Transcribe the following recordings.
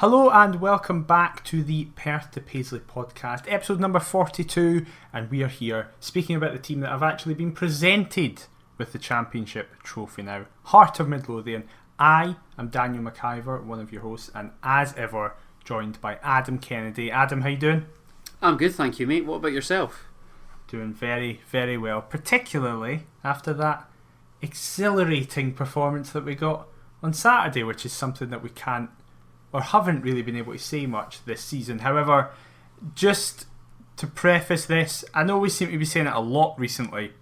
Hello and welcome back to the Perth to Paisley Podcast, episode number 42, and we are here speaking about the team that have actually been presented with the championship trophy now. Heart of Midlothian. I am Daniel McIver, one of your hosts, and as ever, joined by Adam Kennedy. Adam, how you doing? I'm good, thank you, mate. What about yourself? Doing very, very well, particularly after that exhilarating performance that we got on Saturday, which is something that we can't or haven't really been able to say much this season. However, just to preface this, I know we seem to be saying it a lot recently.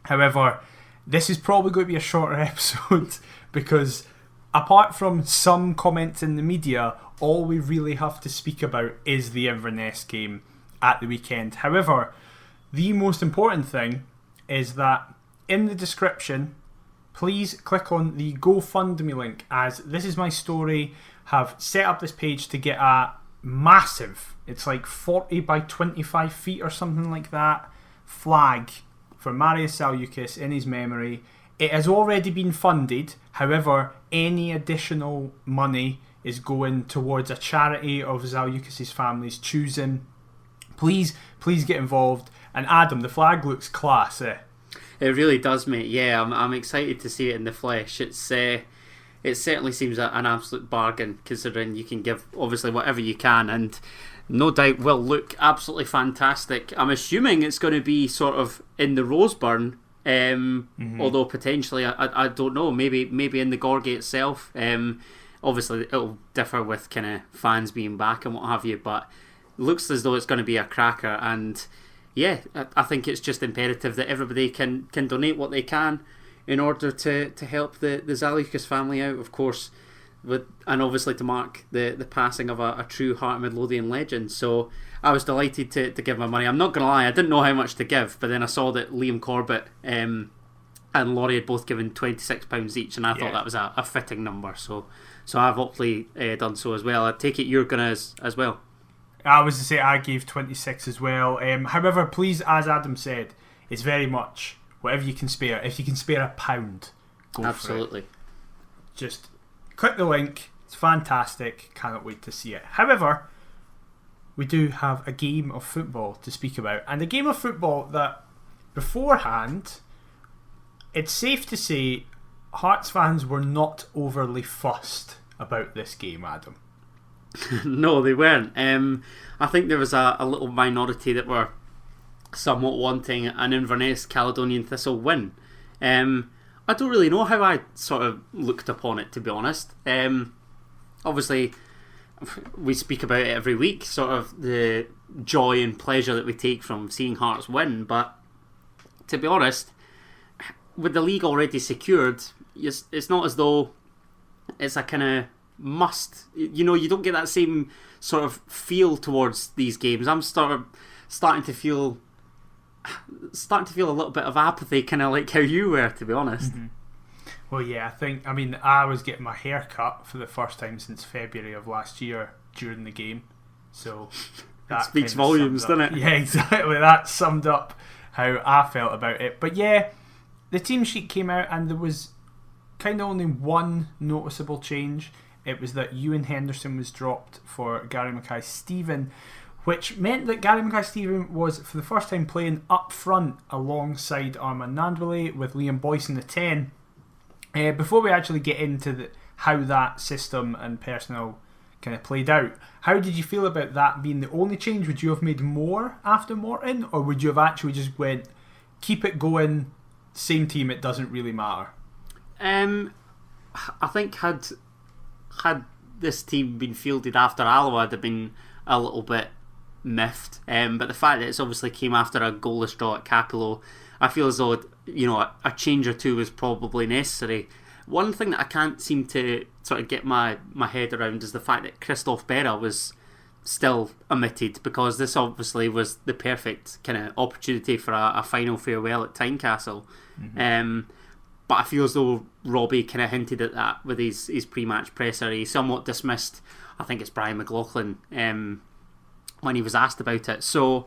However, this is probably going to be a shorter episode because apart from some comments in the media, all we really have to speak about is the Inverness game at the weekend. However, the most important thing is that in the description, please click on the GoFundMe link, as this is my story. Have set up this page to get a massive, it's like 40 by 25 feet or something like that, flag for Marius Zalukis in his memory. It has already been funded. However, any additional money is going towards a charity of Zalukis' family's choosing. Please get involved. And Adam, the flag looks class, eh? It really does, mate. Yeah, I'm excited to see it in the flesh. It certainly seems an absolute bargain, considering you can give obviously whatever you can, and no doubt will look absolutely fantastic. I'm assuming it's going to be sort of in the Roseburn, although potentially I don't know. Maybe in the Gorgie itself. Obviously it'll differ with kind of fans being back and what have you, but looks as though it's going to be a cracker. And yeah, I think it's just imperative that everybody can donate what they can in order to help the Zalukis family out, of course, and obviously to mark the passing of a true Heart of Midlothian legend. So I was delighted to give my money. I'm not going to lie, I didn't know how much to give, but then I saw that Liam Corbett and Laurie had both given £26 each, and I thought that was a fitting number. So I've hopefully done so as well. I take it you're going to as well. I was to say I gave 26 as well. However, please, as Adam said, it's very much whatever you can spare. If you can spare £1, go Absolutely. for it. Just click the link. It's fantastic. Cannot wait to see it. However, we do have a game of football to speak about, and a game of football that beforehand, it's safe to say Hearts fans were not overly fussed about this game, Adam. No, they weren't. I think there was a little minority that were somewhat wanting an Inverness Caledonian Thistle win. I don't really know how I sort of looked upon it, to be honest. Obviously, we speak about it every week, sort of the joy and pleasure that we take from seeing Hearts win, but to be honest, with the league already secured, it's not as though it's a kind of must. You know, you don't get that same sort of feel towards these games. I'm starting to feel a little bit of apathy, kind of like how you were, to be honest. Mm-hmm. Well, yeah, I was getting my hair cut for the first time since February of last year during the game, so that speaks volumes, doesn't it? Yeah, exactly. That summed up how I felt about it. But yeah, the team sheet came out and there was kind of only one noticeable change. It was that Ewan Henderson was dropped for Gary Mackay-Steven, which meant that Gary Mackay-Steven was for the first time playing up front alongside Armand Nandwile with Liam Boyce in the 10. Before we actually get into how that system and personnel kind of played out, how did you feel about that being the only change? Would you have made more after Morton, or would you have actually just went, keep it going, same team, it doesn't really matter? I think had this team been fielded after Alloa, I'd have been a little bit miffed, but the fact that it's obviously came after a goalless draw at Capello, I feel as though a change or two was probably necessary. One thing that I can't seem to sort of get my head around is the fact that Christophe Berra was still omitted, because this obviously was the perfect kind of opportunity for a final farewell at Tynecastle. Mm-hmm. But I feel as though Robbie kind of hinted at that with his pre-match presser. He somewhat dismissed, I think it's Brian McLaughlin, when he was asked about it. So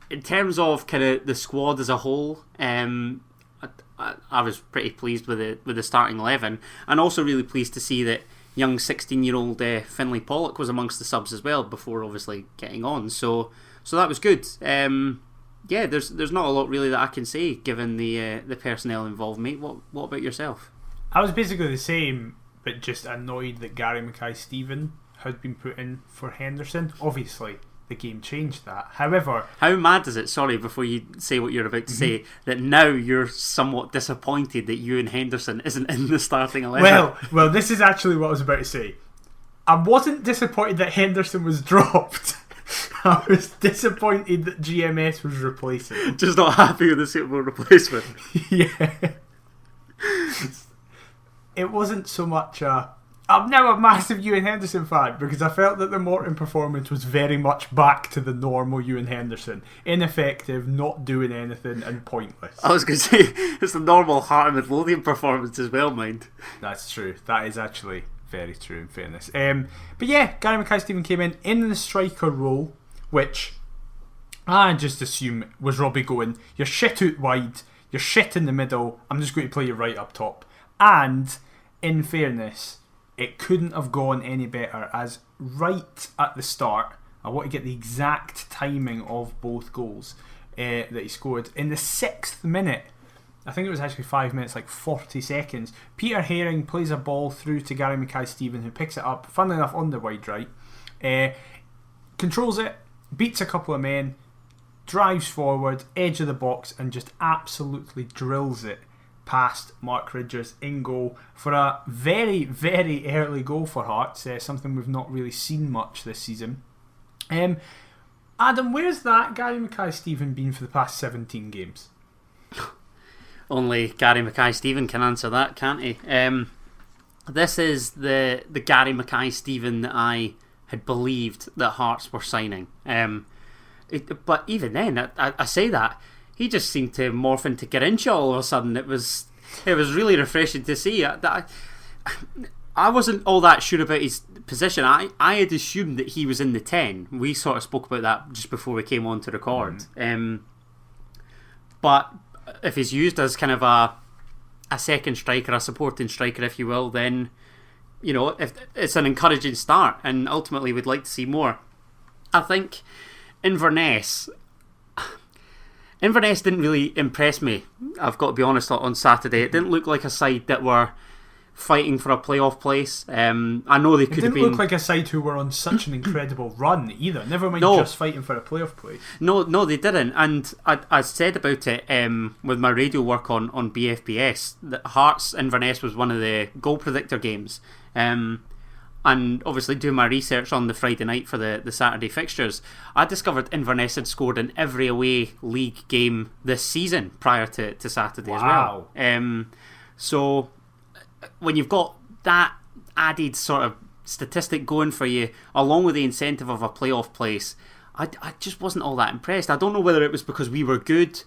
in terms of kind of the squad as a whole, I was pretty pleased with the starting 11, and also really pleased to see that young 16-year-old Finlay Pollock was amongst the subs as well before obviously getting on. So that was good. Yeah, there's not a lot really that I can say given the personnel involved, mate. What about yourself? I was basically the same, but just annoyed that Gary Mackay-Steven had been put in for Henderson. Obviously, the game changed that. However, how mad is it, sorry, before you say what you're about to say, that now you're somewhat disappointed that Ewan Henderson isn't in the starting 11? Well, this is actually what I was about to say. I wasn't disappointed that Henderson was dropped. I was disappointed that GMS was replacing him. Just not happy with the suitable replacement. Yeah. It wasn't so much I'm now a massive Ewan Henderson fan because I felt that the Morton performance was very much back to the normal Ewan Henderson. Ineffective, not doing anything, and pointless. I was going to say, it's the normal Heart and Midlothian performance as well, mind. That's true. That is actually very true, in fairness. But yeah, Gary Mackay-Steven came in the striker role, which I just assume was Robbie going, you're shit out wide, you're shit in the middle, I'm just going to play you right up top. And, in fairness, it couldn't have gone any better, as right at the start, I want to get the exact timing of both goals that he scored. In the 6th minute, I think it was actually 5 minutes, like 40 seconds, Peter Herring plays a ball through to Gary Mackay-Steven, who picks it up, funnily enough, on the wide right, controls it, beats a couple of men, drives forward, edge of the box, and just absolutely drills it past Mark Ridgers in goal for a very, very early goal for Hearts, something we've not really seen much this season. Adam, where's that Gary Mackay-Steven been for the past 17 games? Only Gary Mackay-Steven can answer that, can't he? This is the Gary Mackay-Steven that I had believed that Hearts were signing. But even then, I say that, he just seemed to morph into Gary-incha all of a sudden. It was really refreshing to see. I wasn't all that sure about his position. I had assumed that he was in the 10. We sort of spoke about that just before we came on to record. But if he's used as kind of a second striker, a supporting striker, if you will, then if it's an encouraging start, and ultimately we'd like to see more. I think Inverness didn't really impress me, I've got to be honest, on Saturday. It didn't look like a side that were fighting for a playoff place. I know they could have been... It didn't look like a side who were on such an incredible run either, never mind just fighting for a playoff place. No, they didn't, and I said about it with my radio work on BFBS that Hearts Inverness was one of the goal predictor games, and obviously doing my research on the Friday night for the Saturday fixtures, I discovered Inverness had scored in every away league game this season prior to Saturday as well. So when you've got that added sort of statistic going for you, along with the incentive of a playoff place, I just wasn't all that impressed. I don't know whether it was because we were good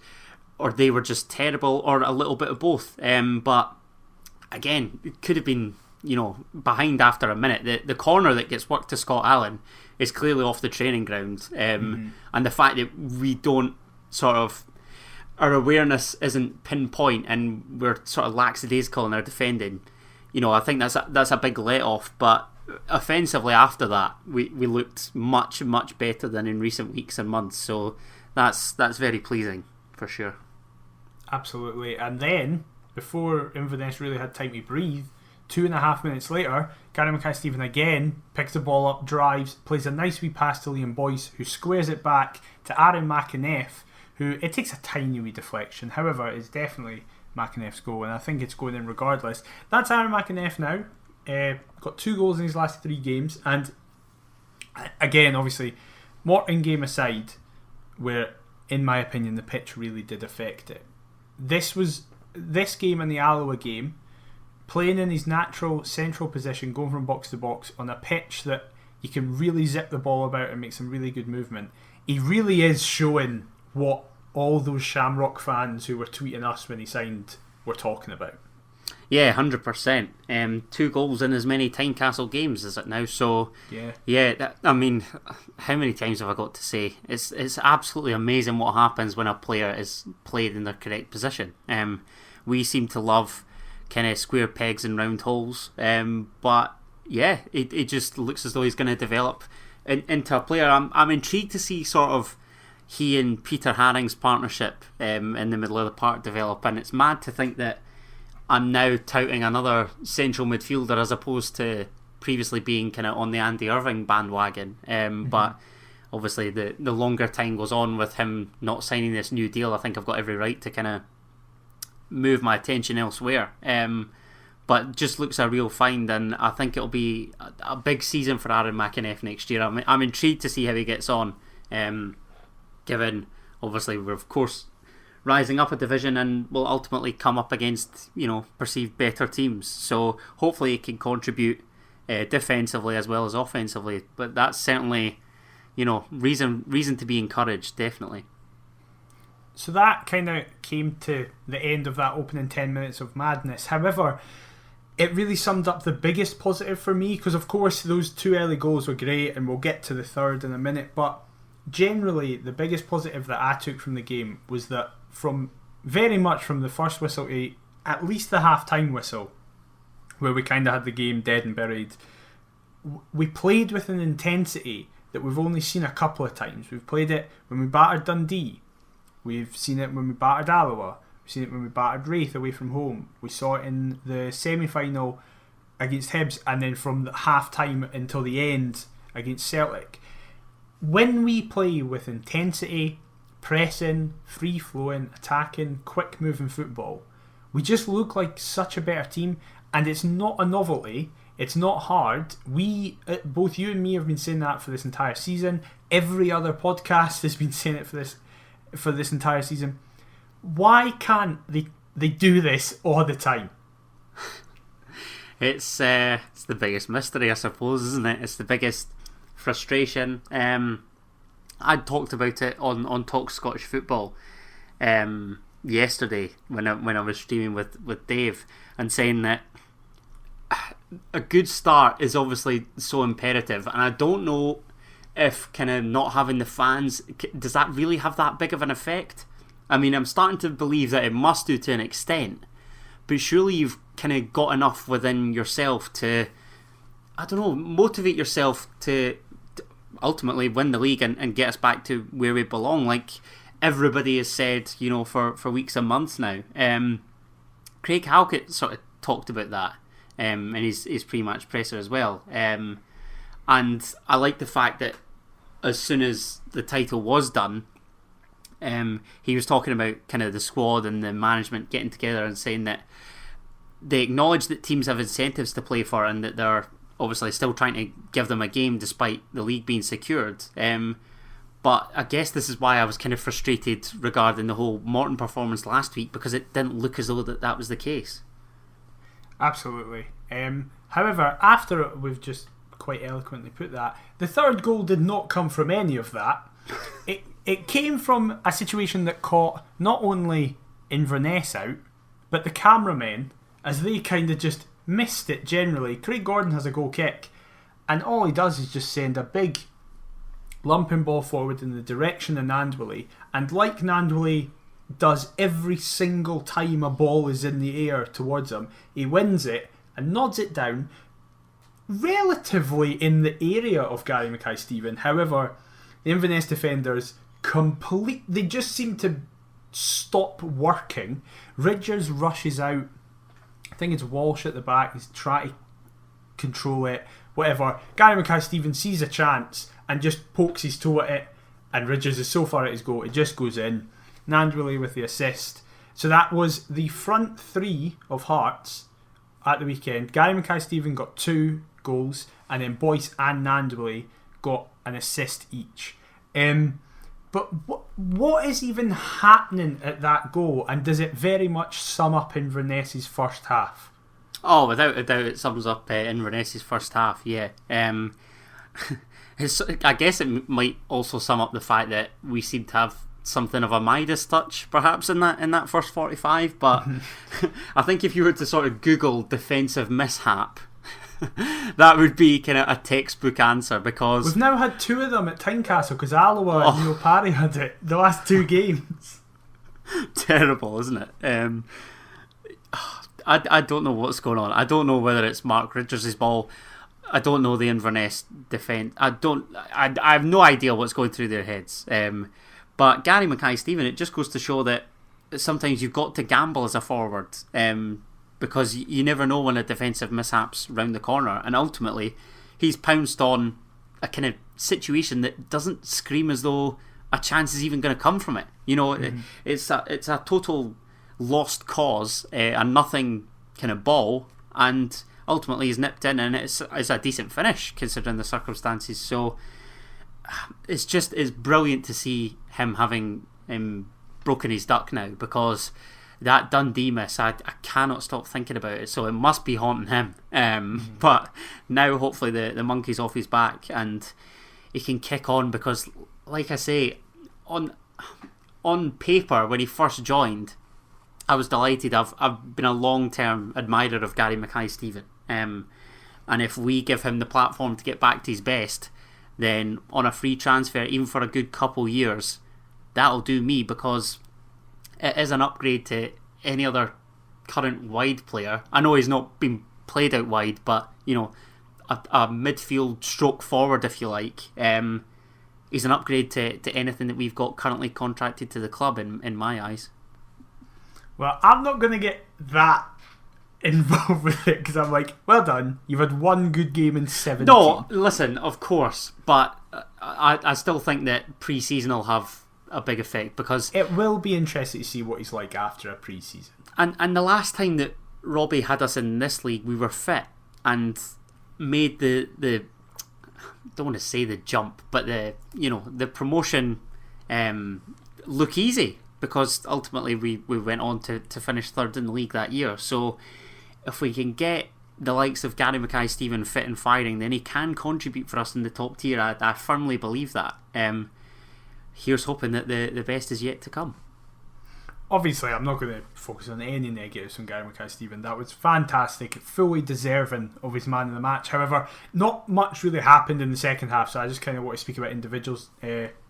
or they were just terrible, or a little bit of both. But again, it could have been behind after a minute. The corner that gets worked to Scott Allen is clearly off the training ground, and the fact that we don't sort of, our awareness isn't pinpoint and we're sort of lackadaisical in our defending, I think that's a big let off. But offensively after that, we looked much, much better than in recent weeks and months, so that's very pleasing for sure. Absolutely. And then before Inverness really had time to breathe, 2.5 minutes later, Gary Mackay-Steven again picks the ball up, drives, plays a nice wee pass to Liam Boyce, who squares it back to Aaron McInnes, who, it takes a tiny wee deflection, however it's definitely McInness's goal, and I think it's going in regardless. That's Aaron McInnes now, got 2 goals in his last 3 games, and again, obviously, Morton game aside, where in my opinion the pitch really did affect it, this game and the Alloa game, playing in his natural central position, going from box to box on a pitch that you can really zip the ball about and make some really good movement, he really is showing what all those Shamrock fans who were tweeting us when he signed were talking about. Yeah, 100%. 2 goals in as many Tynecastle games is it now? So yeah. I mean, how many times have I got to say? It's absolutely amazing what happens when a player is played in their correct position. We seem to love kind of square pegs and round holes, but yeah, it just looks as though he's going to develop into a player. I'm intrigued to see sort of he and Peter Haring's partnership in the middle of the park develop, and it's mad to think that I'm now touting another central midfielder as opposed to previously being kind of on the Andy Irving bandwagon. But obviously the longer time goes on with him not signing this new deal, I think I've got every right to kind of move my attention elsewhere. But just looks a real find, and I think it'll be a big season for Aaron McEneff next year. I'm intrigued to see how he gets on, given obviously we're of course rising up a division and will ultimately come up against, you know, perceived better teams. So hopefully he can contribute defensively as well as offensively. But that's certainly, you know, reason to be encouraged, definitely. So that kind of came to the end of that opening 10 minutes of madness. However, it really summed up the biggest positive for me, because of course those 2 early goals were great, and we'll get to the third in a minute, but generally the biggest positive that I took from the game was that very much from the first whistle to at least the half-time whistle, where we kind of had the game dead and buried, we played with an intensity that we've only seen a couple of times. We've played it when we battered Dundee, we've seen it when we battered Alloa, we've seen it when we battered Wraith away from home, we saw it in the semi-final against Hibs, and then from the half-time until the end against Celtic. When we play with intensity, pressing, free-flowing, attacking, quick-moving football, we just look like such a better team, and it's not a novelty, it's not hard. Both you and me have been saying that for this entire season. Every other podcast has been saying it for this entire season. Why can't they do this all the time? It's the biggest mystery, I suppose, isn't it? It's the biggest frustration. I talked about it on Talk Scottish Football yesterday when I was streaming with Dave, and saying that a good start is obviously so imperative, and I don't know if kind of not having the fans, does that really have that big of an effect? I mean, I'm starting to believe that it must do to an extent, but surely you've kind of got enough within yourself to, I don't know, motivate yourself to ultimately win the league and get us back to where we belong, like everybody has said, you know, for weeks and months now. Craig Halkett sort of talked about that in his pre-match presser as well, and I like the fact that as soon as the title was done, he was talking about kind of the squad and the management getting together and saying that they acknowledge that teams have incentives to play for, and that they're obviously still trying to give them a game despite the league being secured. But I guess this is why I was kind of frustrated regarding the whole Morton performance last week, because it didn't look as though that was the case. Absolutely. However, after we've just quite eloquently put that, the third goal did not come from any of that. It came from a situation that caught not only Inverness out, but the cameramen, as they kind of just missed it generally. Craig Gordon has a goal kick, and all he does is just send a big lumping ball forward in the direction of Nandwilly, and like Nandwilly does every single time a ball is in the air towards him, he wins it and nods it down relatively in the area of Gary Mackay-Steven. However, the Inverness defenders they just seem to stop working. Ridgers rushes out, I think it's Walsh at the back, he's trying to control it, whatever. Gary Mackay-Steven sees a chance and just pokes his toe at it, and Ridgers is so far at his goal, it just goes in. Nandwilly with the assist. So that was the front three of Hearts at the weekend. Gary Mackay-Steven got 2 goals, and then Boyce and Nandwilly got an assist each. But what is even happening at that goal, and does it very much sum up Inverness's first half? Oh, without a doubt, it sums up Inverness's first half. Yeah. I guess it might also sum up the fact that we seem to have something of a Midas touch, perhaps, in that first 45. But I think if you were to sort of Google defensive mishap, that would be kind of a textbook answer, because we've now had 2 of them at Tynecastle, because Alloa and Neil Parry had it the last 2 games. Terrible, isn't it? I don't know what's going on. I don't know whether it's Mark Ridgers' ball. I don't know the Inverness defence. I have no idea what's going through their heads. But Gary Mackay-Steven, it just goes to show that sometimes you've got to gamble as a forward, because you never know when a defensive mishap's round the corner, and ultimately he's pounced on a kind of situation that doesn't scream as though a chance is even going to come from it. It's a total lost cause, a nothing kind of ball, and ultimately he's nipped in, and it's a decent finish considering the circumstances. So it's brilliant to see him having broken his duck now, because that Dundee miss, I cannot stop thinking about it, so it must be haunting him. But now hopefully the monkey's off his back and he can kick on, because like I say, on paper when he first joined, I was delighted. I've been a long-term admirer of Gary Mackay-Steven, and if we give him the platform to get back to his best, then on a free transfer, even for a good couple years, that'll do me, because it is an upgrade to any other current wide player. I know he's not been played out wide, but a midfield stroke forward, if you like. He's an upgrade to anything that we've got currently contracted to the club in my eyes. Well, I'm not going to get that involved with it, because I'm like, well done, you've had one good game in 17. No, listen, of course, but I still think that pre-season will have a big effect, because it will be interesting to see what he's like after a pre-season. And the last time that Robbie had us in this league, we were fit and made the don't want to say the jump, but the promotion look easy, because ultimately we went on to finish third in the league that year. So if we can get the likes of Gary Mackay-Steven fit and firing, then he can contribute for us in the top tier. I firmly believe that. Here's hoping that the best is yet to come. Obviously, I'm not going to focus on any negatives from Gary Mackay-Steven. That was fantastic, fully deserving of his man of the match. However, not much really happened in the second half, so I just kind of want to speak about individuals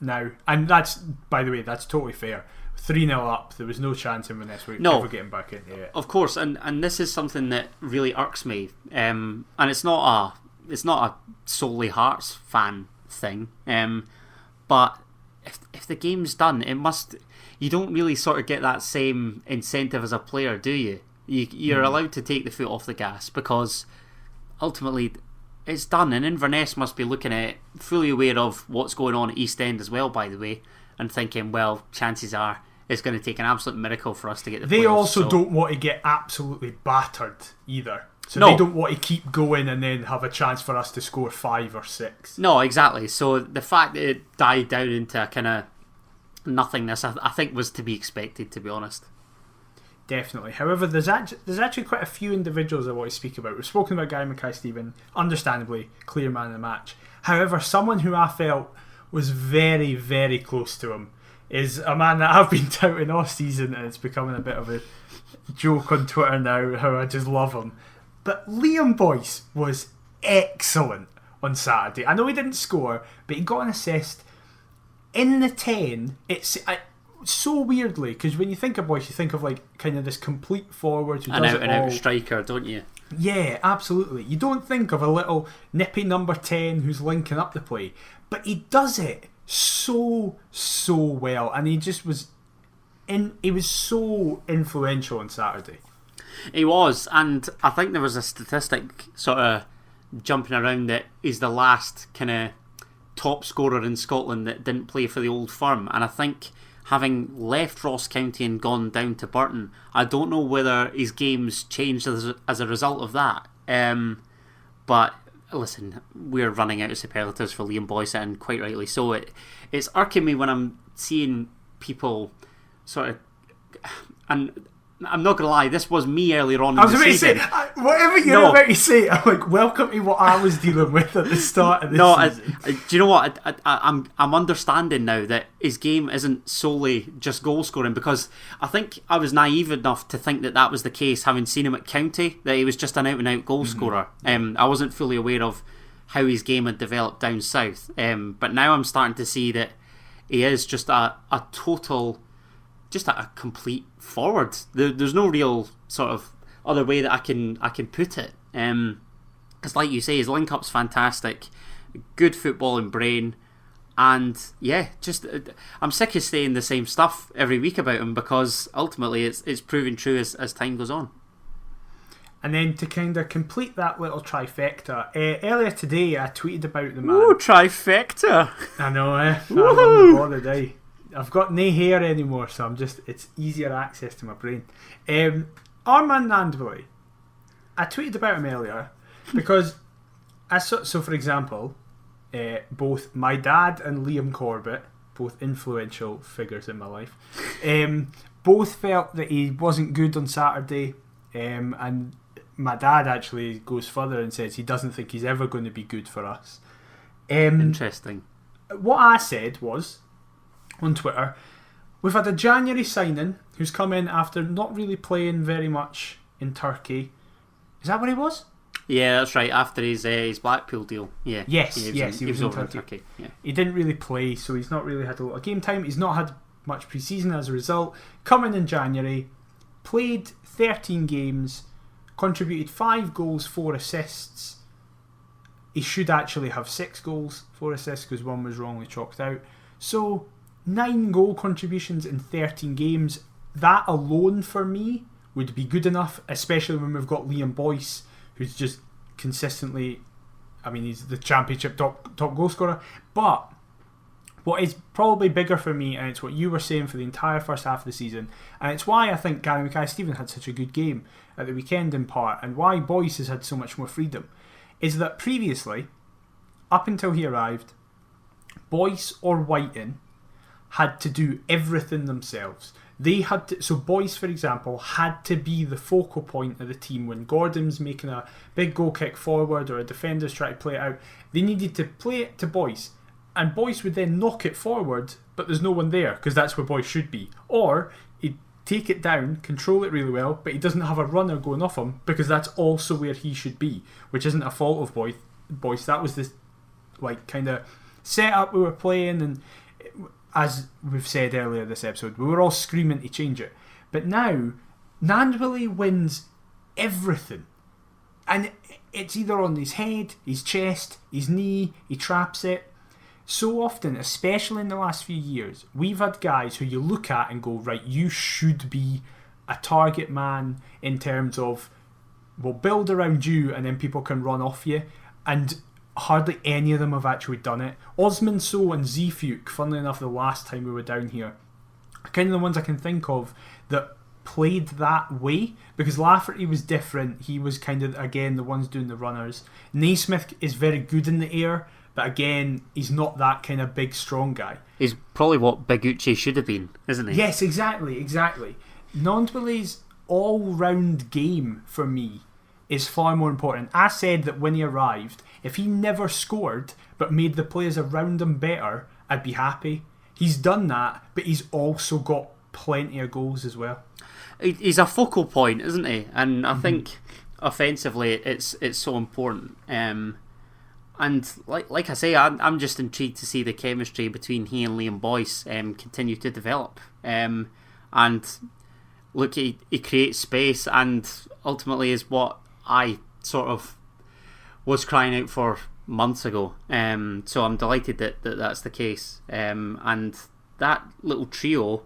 now. And that's, by the way, that's totally fair. 3-0 up, there was no chance Inverness were ever getting back into it. Of course, and this is something that really irks me. And it's not a solely Hearts fan thing. But if the game's done, you don't really sort of get that same incentive as a player, do you? You're allowed to take the foot off the gas, because ultimately it's done, and Inverness must be looking at it, fully aware of what's going on at East End as well, by the way, and thinking, well, chances are it's going to take an absolute miracle for us to get the playoffs. They also don't want to get absolutely battered either. So no. They don't want to keep going and then have a chance for us to score 5 or 6. No, exactly. So the fact that it died down into a kind of nothingness, I think, was to be expected, to be honest. Definitely. However, there's actually quite a few individuals I want to speak about. We've spoken about Gary Mackay-Steven, understandably, clear man of the match. However, someone who I felt was very, very close to him is a man that I've been touting all season, and it's becoming a bit of a joke on Twitter now, how I just love him. But Liam Boyce was excellent on Saturday. I know he didn't score, but he got an assist in the 10. It's so weirdly, because when you think of Boyce, you think of like kind of this complete forward who does an out striker, don't you? Yeah, absolutely. You don't think of a little nippy number 10 who's linking up the play, but he does it so well, and he just was he was so influential on Saturday. He was, and I think there was a statistic sort of jumping around that he's the last kind of top scorer in Scotland that didn't play for the old firm, and I think having left Ross County and gone down to Burton, I don't know whether his game's changed as a result of that. But listen, we're running out of superlatives for Liam Boyce, and quite rightly so. It's irking me when I'm seeing people sort of, and I'm not going to lie, this was me earlier on in the season. Whatever you're about to say, I'm like, welcome to what I was dealing with at the start of this season. Do you know what? I'm understanding now that his game isn't solely just goal scoring, because I think I was naive enough to think that was the case, having seen him at County, that he was just an out and out goal scorer. I wasn't fully aware of how his game had developed down south. But now I'm starting to see that he is just a total, just a complete forward. There's no real sort of other way that I can put it. Because Because like you say, his link-up's fantastic, good footballing brain, and yeah, just I'm sick of saying the same stuff every week about him, because ultimately it's proving true as time goes on. And then to kind of complete that little trifecta, earlier today I tweeted about the man. Ooh, trifecta! I know, I'm bothered, I've got no hair anymore, so it's easier access to my brain. Armand Nandwili, I tweeted about him earlier because, so for example, both my dad and Liam Corbett, both influential figures in my life, both felt that he wasn't good on Saturday, and my dad actually goes further and says he doesn't think he's ever going to be good for us. Interesting. What I said was, on Twitter, we've had a January signing who's come in after not really playing very much in Turkey. Is that what he was? Yeah, that's right. After his Blackpool deal. Yeah. Yes, he was in over Turkey. Yeah. He didn't really play, so he's not really had a lot of game time. He's not had much pre-season as a result. Coming in January, played 13 games, contributed 5 goals, 4 assists. He should actually have 6 goals, 4 assists, because one was wrongly chalked out. So 9 goal contributions in 13 games. That alone for me would be good enough, especially when we've got Liam Boyce, who's just consistently, he's the championship top goal scorer. But what is probably bigger for me, and it's what you were saying for the entire first half of the season, and it's why I think Gary-incha had such a good game at the weekend in part, and why Boyce has had so much more freedom, is that previously, up until he arrived, Boyce or Whiting had to do everything themselves. They had to, so Boyce, for example, had to be the focal point of the team when Gordon's making a big goal kick forward or a defender's trying to play it out. They needed to play it to Boyce, and Boyce would then knock it forward, but there's no one there because that's where Boyce should be. Or he'd take it down, control it really well, but he doesn't have a runner going off him because that's also where he should be, which isn't a fault of Boyce. That was this kind of setup we were playing, and as we've said earlier this episode, we were all screaming to change it. But now, Nandwili wins everything. And it's either on his head, his chest, his knee, he traps it. So often, especially in the last few years, we've had guys who you look at and go, right, you should be a target man in terms of, we'll build around you and then people can run off you. And hardly any of them have actually done it. Osman Sow and Zfuke, funnily enough, the last time we were down here, are kind of the ones I can think of that played that way, because Lafferty was different. He was kind of, again, the ones doing the runners. Naismith is very good in the air, but again, he's not that kind of big, strong guy. He's probably what Big-Uche should have been, isn't he? Yes, exactly. Nandwili's all-round game, for me, is far more important. I said that when he arrived, if he never scored but made the players around him better, I'd be happy. He's done that, but he's also got plenty of goals as well. He's a focal point, isn't he? And I think offensively it's so important. And like I say, I'm just intrigued to see the chemistry between he and Liam Boyce continue to develop. And look, he creates space, and ultimately is what I sort of was crying out for months ago. So I'm delighted that that's the case. And that little trio,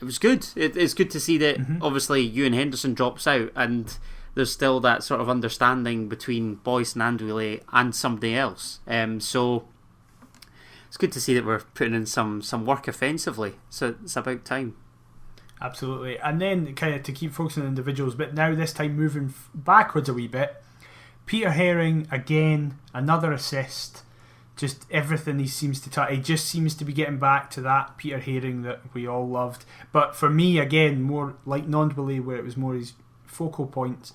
it was good. It's good to see that obviously Ewan Henderson drops out and there's still that sort of understanding between Boyce and Nandwili and somebody else. So it's good to see that we're putting in some work offensively. So it's about time. Absolutely. And then kind of to keep focusing on individuals, but now this time moving backwards a wee bit, Peter Herring, again, another assist. Just everything he seems to touch, he just seems to be getting back to that Peter Herring that we all loved. But for me, again, more like Nandwili, where it was more his focal points.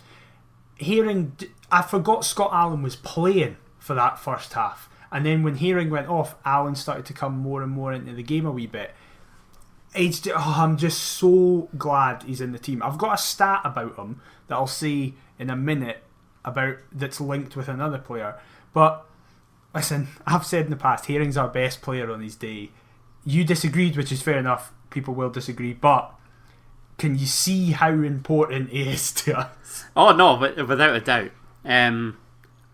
Herring, I forgot Scott Allen was playing for that first half. And then when Herring went off, Allen started to come more and more into the game a wee bit. I'm just so glad he's in the team. I've got a stat about him that I'll say in a minute about that's linked with another player. But listen, I've said in the past, Herring's our best player on his day. You disagreed, which is fair enough. People will disagree, but can you see how important he is to us? Oh no, but without a doubt.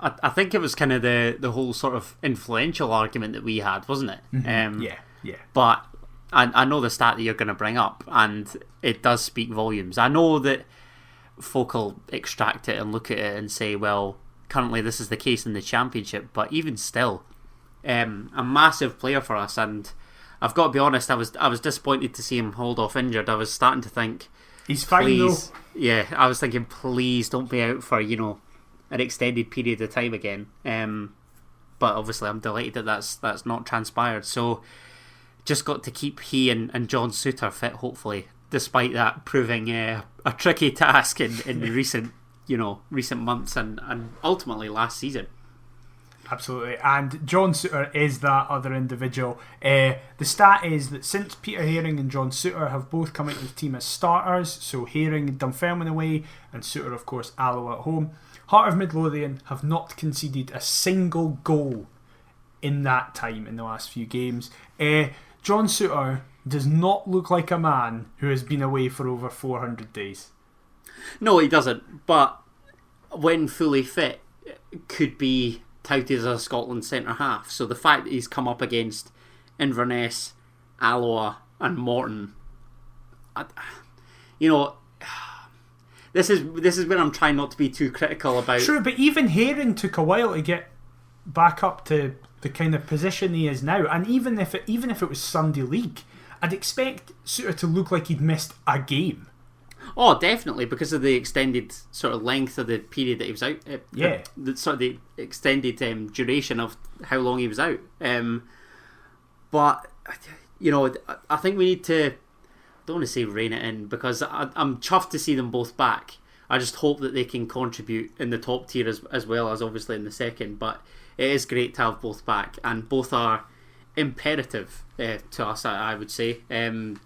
I think it was kind of the whole sort of influential argument that we had, wasn't it? Mm-hmm. Yeah. But I know the stat that you're going to bring up, and it does speak volumes. I know that folk will extract it and look at it and say, well, currently this is the case in the Championship, but even still, a massive player for us. And I've got to be honest, I was disappointed to see him hold off injured. I was starting to think, he's fine please, though. Yeah, I was thinking, please don't be out for an extended period of time again. But obviously, I'm delighted that that's not transpired. So just got to keep he and John Souttar fit, hopefully, despite that proving a tricky task in recent months and ultimately last season. Absolutely, and John Souttar is that other individual. The stat is that since Peter Haring and John Souttar have both come into the team as starters, so Haring Dunfermline away and Souttar, of course, Alloa at home, Heart of Midlothian have not conceded a single goal in that time in the last few games. John Souttar does not look like a man who has been away for over 400 days. No, he doesn't, but when fully fit, could be touted as a Scotland centre-half. So the fact that he's come up against Inverness, Alloa and Morton, this is when I'm trying not to be too critical about... True, but even Haring took a while to get back up to the kind of position he is now. And even if it was Sunday League, I'd expect Souttar to look like he'd missed a game. Oh, definitely, because of the extended sort of length of the period that he was out. The extended duration of how long he was out. But, I think we need to... I don't want to say rein it in, because I'm chuffed to see them both back. I just hope that they can contribute in the top tier as well as obviously in the second. But it is great to have both back, and both are imperative to us, I would say.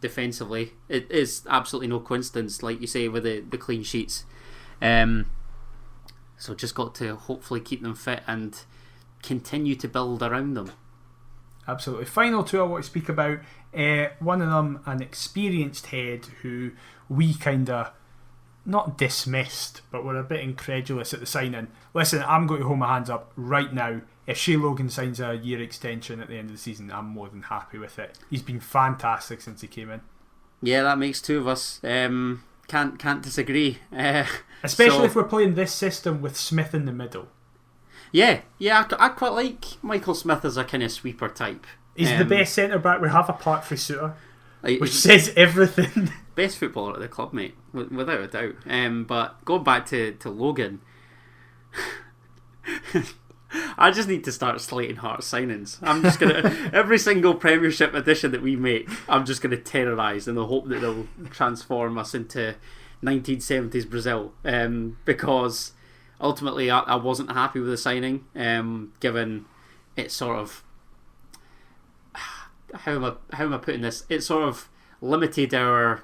Defensively, it is absolutely no coincidence, like you say, with the clean sheets. So just got to hopefully keep them fit and continue to build around them. Absolutely. Final two I want to speak about. One of them, an experienced head who we kind of not dismissed, but were a bit incredulous at the signing. Listen, I'm going to hold my hands up right now. If Shea Logan signs a year extension at the end of the season, I'm more than happy with it. He's been fantastic since he came in. Yeah, that makes two of us. Can't disagree. Especially if we're playing this system with Smith in the middle. Yeah, I quite like Michael Smith as a kind of sweeper type. He's the best centre-back we have apart from Souttar, which says everything. Best footballer at the club, mate, without a doubt. But going back to Logan, I just need to start slating Hearts signings. I'm just going to... every single Premiership edition that we make, I'm just going to terrorise in the hope that they'll transform us into 1970s Brazil. Because ultimately I wasn't happy with the signing, given it sort of... How am I putting this? It sort of limited our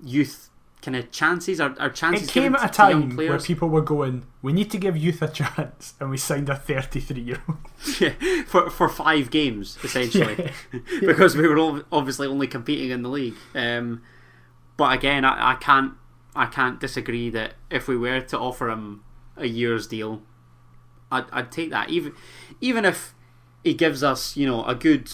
youth kind of chances. Our chances. It came at a time where people were going, we need to give youth a chance, and we signed a 33-year-old. Yeah, for 5 games essentially, because we were obviously only competing in the league. But again, I can't disagree that if we were to offer him a year's deal, I'd take that. Even if he gives us, a good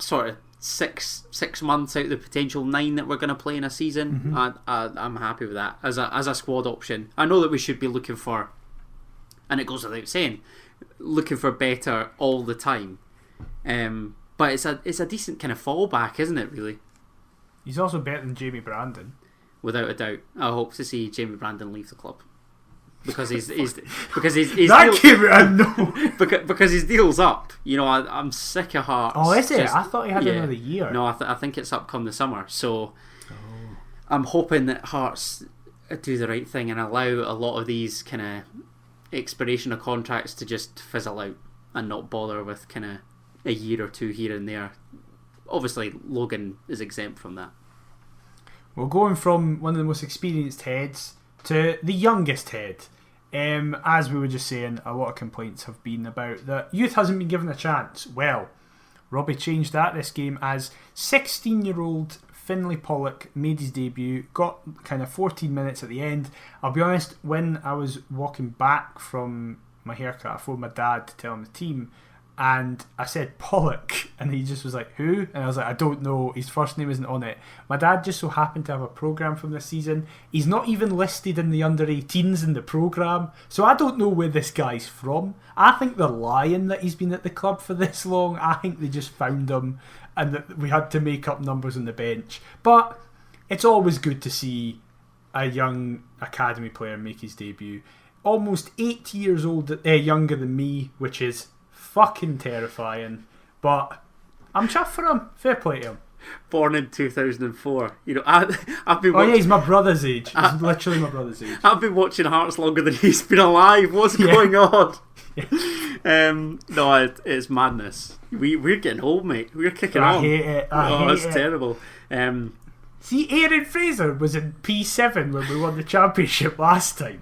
sort of 6 months out of the potential 9 that we're going to play in a season, I'm happy with that as a squad option. I know that we should be looking for, and it goes without saying, looking for better all the time. But it's a decent kind of fallback, isn't it? Really, he's also better than Jamie Brandon, without a doubt. I hope to see Jamie Brandon leave the club. Because he's because his deal's up. I'm sick of Hearts. Oh, is it? I thought he had another year. No, I think it's up come the summer. So I'm hoping that Hearts do the right thing and allow a lot of these kind of expiration of contracts to just fizzle out and not bother with kind of a year or two here and there. Obviously, Logan is exempt from that. Well, going from one of the most experienced heads to the youngest head, as we were just saying, a lot of complaints have been about that youth hasn't been given a chance. Well, Robbie changed that this game as 16-year-old Finlay Pollock made his debut, got kind of 14 minutes at the end. I'll be honest, when I was walking back from my haircut, I phoned my dad to tell him the team, and I said Pollock, and he just was like, who? And I was like, I don't know, his first name isn't on it. My dad just so happened to have a programme from this season. He's not even listed in the under-18s in the programme, so I don't know where this guy's from. I think they're lying that he's been at the club for this long. I think they just found him and that we had to make up numbers on the bench. But it's always good to see a young academy player make his debut. Almost 8 years old, younger than me, which is fucking terrifying, but I'm chuffed for him. Fair play to him. Born in 2004. You know, I've been. Oh yeah, he's my brother's age. He's literally my brother's age. I've been watching Hearts longer than he's been alive. What's going on? No, it's madness. We're getting old, mate. We're kicking on. I hate it. It's terrible. See, Aaron Fraser was in P7 when we won the championship last time.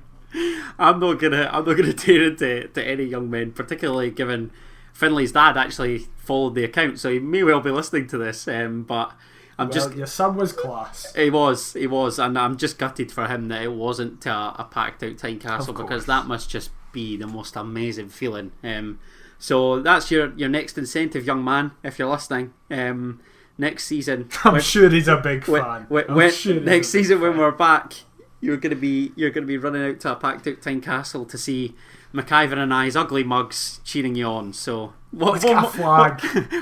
I'm not gonna tear into any young men, particularly given Finley's dad actually followed the account, so he may well be listening to this. But your son was class. He was, and I'm just gutted for him that it wasn't a packed out Tynecastle, because that must just be the most amazing feeling. So that's your next incentive, young man, if you're listening. Next season, I'm sure he's a big fan. Next season when we're back, you're gonna be running out to a packed out Tynecastle to see McIver and I's ugly mugs cheering you on. So what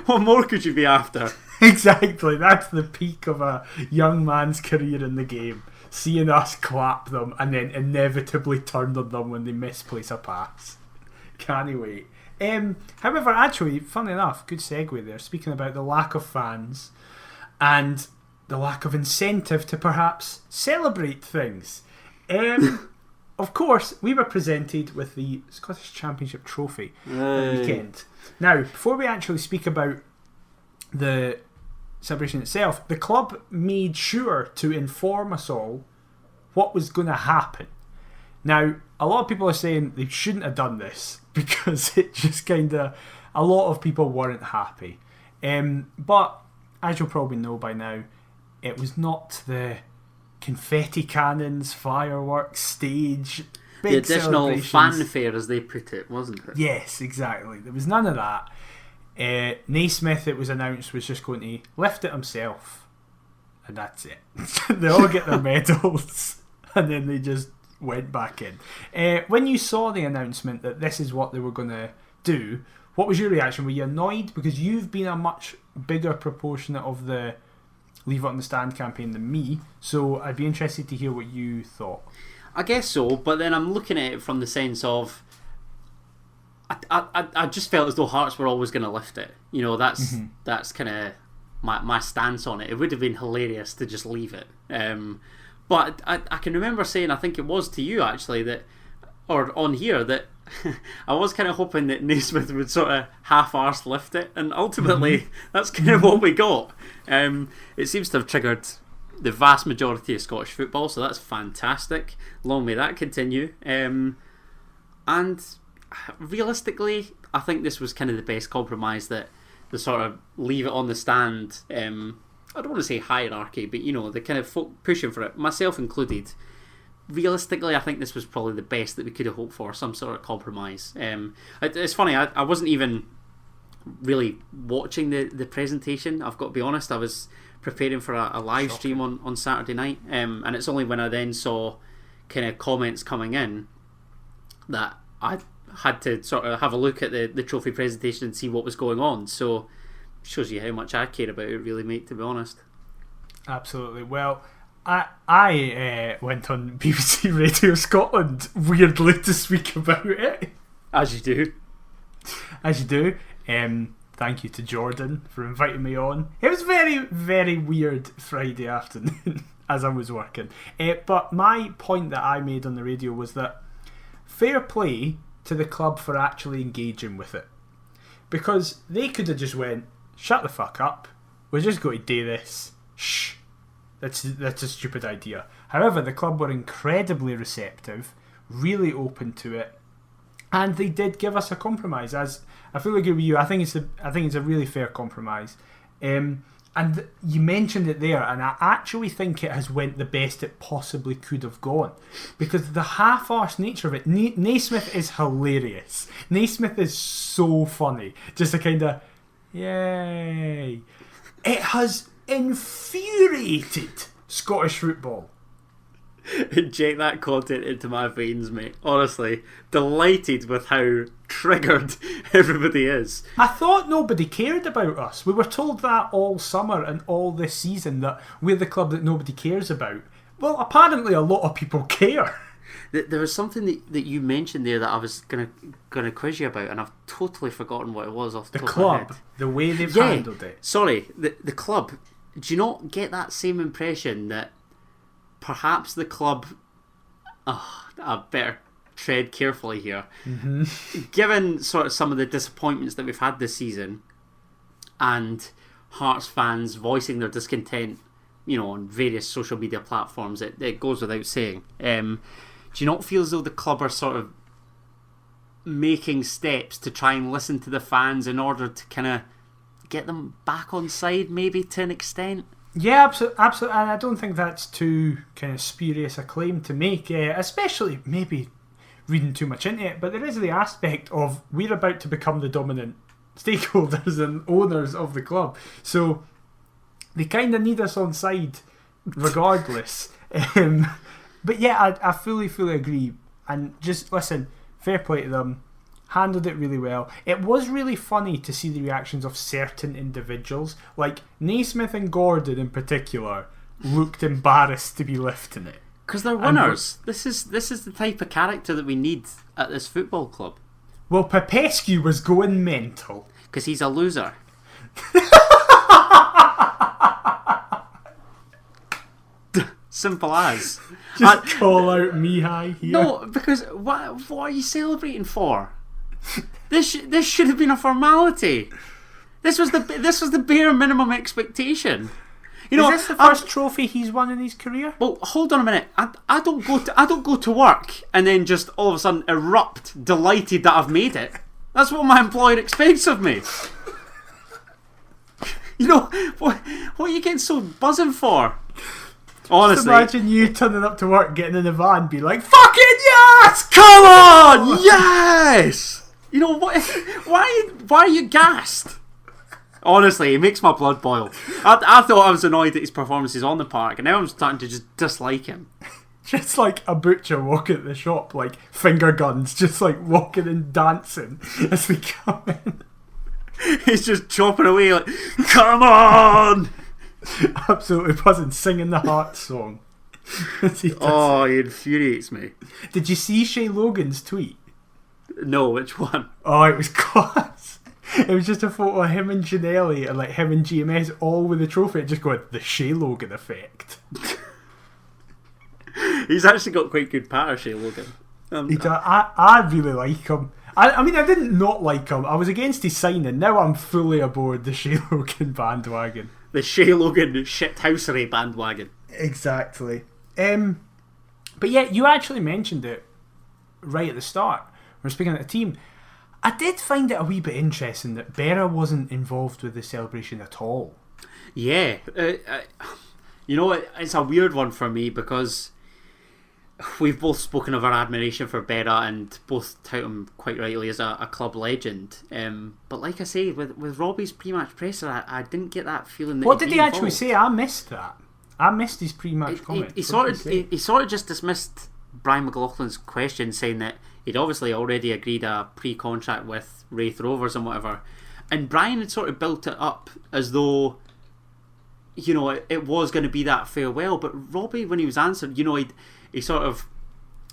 more could you be after? Exactly, that's the peak of a young man's career in the game. Seeing us clap them and then inevitably turn on them when they misplace a pass. Can't wait. However, actually, funny enough, good segue there, speaking about the lack of fans and the lack of incentive to perhaps celebrate things. Of course, we were presented with the Scottish Championship trophy at the weekend. Now, before we actually speak about the celebration itself, the club made sure to inform us all what was going to happen. Now, a lot of people are saying they shouldn't have done this because it just kind of, a lot of people weren't happy. But as you'll probably know by now, it was not the confetti cannons, fireworks, stage, big the additional celebrations. fanfare, as they put it, wasn't it? Yes, exactly. There was none of that. Naismith, it was announced, was just going to lift it himself, and that's it. They all get their medals, and then they just went back in. When you saw the announcement that this is what they were going to do, what was your reaction? Were you annoyed? Because you've been a much bigger proportionate of the Leave It on the Stand campaign than me, so I'd be interested to hear what you thought. I guess so, but then I'm looking at it from the sense of I just felt as though Hearts were always going to lift it. You know, that's kind of my stance on it. It would have been hilarious to just leave it. But I can remember saying, I think it was to you actually, that, or on here, that I was kind of hoping that Naismith would sort of half-arse lift it, and ultimately that's kind of what we got. It seems to have triggered the vast majority of Scottish football, so that's fantastic. Long may that continue. And realistically, I think this was kind of the best compromise, that the sort of leave it on the stand, I don't want to say hierarchy, but you know, the kind of folk pushing for it, myself included. Realistically, I think this was probably the best that we could have hoped for, some sort of compromise. It's funny, I wasn't even really watching the presentation, I've got to be honest. I was preparing for a live stream on Saturday night, and it's only when I then saw kind of comments coming in that I had to sort of have a look at the trophy presentation and see what was going on. So shows you how much I care about it, really, mate, to be honest. Absolutely. Well, I went on BBC Radio Scotland, weirdly, to speak about it. As you do. Thank you to Jordan for inviting me on. It was very, very weird Friday afternoon as I was working. But my point that I made on the radio was that fair play to the club for actually engaging with it. Because they could have just went, shut the fuck up, we're just going to do this. Shh. That's a stupid idea. However, the club were incredibly receptive, really open to it, and they did give us a compromise. As I fully agree with you, I think it's a really fair compromise. And you mentioned it there, and I actually think it has went the best it possibly could have gone. Because the half-arsed nature of it, Naismith is hilarious. Naismith is so funny. Just a kind of, yay. It has infuriated Scottish football. Inject that content into my veins, mate. Honestly, delighted with how triggered everybody is. I thought nobody cared about us. We were told that all summer and all this season, that we're the club that nobody cares about. Well, apparently a lot of people care. There was something that you mentioned there that I was gonna quiz you about, and I've totally forgotten what it was off the top of my head. The way they've handled it. Sorry, the club. Do you not get that same impression that perhaps the club... I better tread carefully here. Mm-hmm. Given sort of some of the disappointments that we've had this season, and Hearts fans voicing their discontent, on various social media platforms, it goes without saying. Do you not feel as though the club are sort of making steps to try and listen to the fans in order to kind of get them back on side, maybe to an extent? Yeah, absolutely, and I don't think that's too kind of spurious a claim to make, especially maybe reading too much into it, but there is the aspect of we're about to become the dominant stakeholders and owners of the club, so they kind of need us on side regardless. But yeah, I fully agree, and just listen, fair play to them, handled it really well. It was really funny to see the reactions of certain individuals, like Naismith and Gordon in particular looked embarrassed to be lifting it. Because they're winners. This is the type of character that we need at this football club. Well, Popescu was going mental. Because he's a loser. Simple as. Just call out Mihai here. No, because what are you celebrating for? This should have been a formality. This was the bare minimum expectation. Is this the first trophy he's won in his career? Well, hold on a minute. I don't go to work and then just all of a sudden erupt, delighted that I've made it. That's what my employer expects of me. What are you getting so buzzing for? Honestly, just imagine you turning up to work, getting in a van, and be like, "Fucking yes! Come on, yes!" What? Why are you gassed? Honestly, it makes my blood boil. I thought I was annoyed at his performances on the park, and now I'm starting to just dislike him. Just like a butcher walking at the shop, like finger guns, just like walking and dancing as we come in. He's just chopping away like, "Come on!" Absolutely buzzing, singing the Heart song. He infuriates me. Did you see Shay Logan's tweet? No, which one? Oh, it was class. It was just a photo of him and Janelli and like him and GMS all with the trophy, just going, the Shay Logan effect. He's actually got quite good patter, Shay Logan. I really like him. I mean, I didn't not like him. I was against his signing. Now I'm fully aboard the Shay Logan bandwagon. The Shay Logan shithousery bandwagon. Exactly. But yeah, you actually mentioned it right at the start. We're speaking of the team. I did find it a wee bit interesting that Berra wasn't involved with the celebration at all. Yeah. It's a weird one for me because we've both spoken of our admiration for Berra and both tout him quite rightly as a club legend. But like I say, with Robbie's pre-match presser, I didn't get that feeling that what did he actually say? I missed that. I missed his pre-match comment. He sort of just dismissed Brian McLaughlin's question, saying that he'd obviously already agreed a pre-contract with Wraith Rovers and whatever, and Brian had sort of built it up as though it was going to be that farewell. But Robbie, when he was answered, he sort of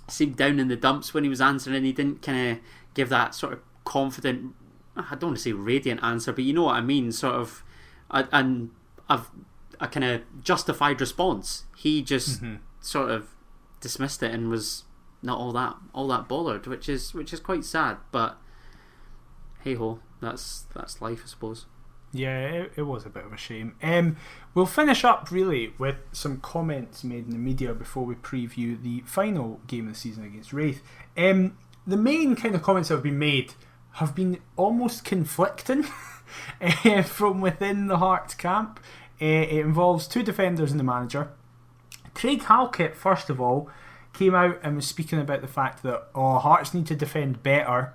seemed down in the dumps when he was answering. He didn't kind of give that sort of confident, I don't want to say radiant answer, but you know what I mean, sort of a kind of justified response. He just sort of dismissed it and was not all that bothered, which is quite sad. But hey ho, that's life, I suppose. Yeah, it was a bit of a shame. We'll finish up really with some comments made in the media before we preview the final game of the season against Wraith. The main kind of comments that have been made have been almost conflicting from within the Hearts camp. It involves 2 defenders and the manager. Craig Halkett, first of all, came out and was speaking about the fact that Hearts need to defend better